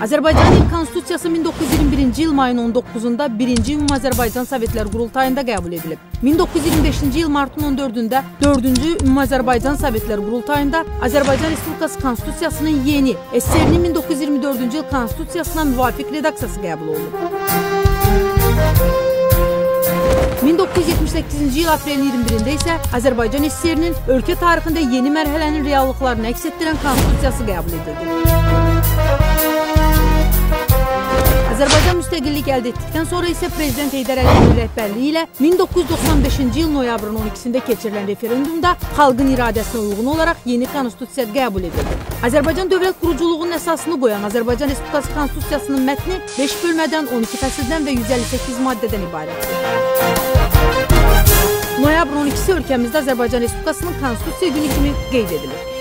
Azərbaycanın ilk konstitusiyası 1921-ci il mayın 19-da 1-ci Ümumi Azərbaycan Sovetlər Qurultayında qəbul edilib. 1925-ci il martın 14-də 4-cü Ümumi Azərbaycan Sovetlər Qurultayında Azərbaycan Respublikası Konstitusiyasının yeni, SSR-nin 1924-cü il Konstitusiyasına müvafiq redaksiyası qəbul olunub. 1978-ci il aprelin 21-də isə Azərbaycan SSR-nin ölkə tarixində yeni mərhələnin reallıqlarını əks etdirən konstitusiyası qəbul edildi. Azərbaycan müstəqillik əldə etdikdən sonra isə Prezident Heydər Əliyevin rəhbərliyi ilə 1995-ci il noyabrın 12-sində keçirilən referendumda xalqın iradəsinə uyğun olaraq yeni konstitusiya qəbul edildi. Azərbaycan dövlət quruculuğunun əsasını qoyan Azərbaycan Respublikası Konstitusiyasının mətni 5 bölmədən, 12 fəsildən və 158 maddədən ibarətdir. Noyabrın 12-si ölkəmizdə Azərbaycan Respublikasının Konstitusiya günü kimi qeyd edilir.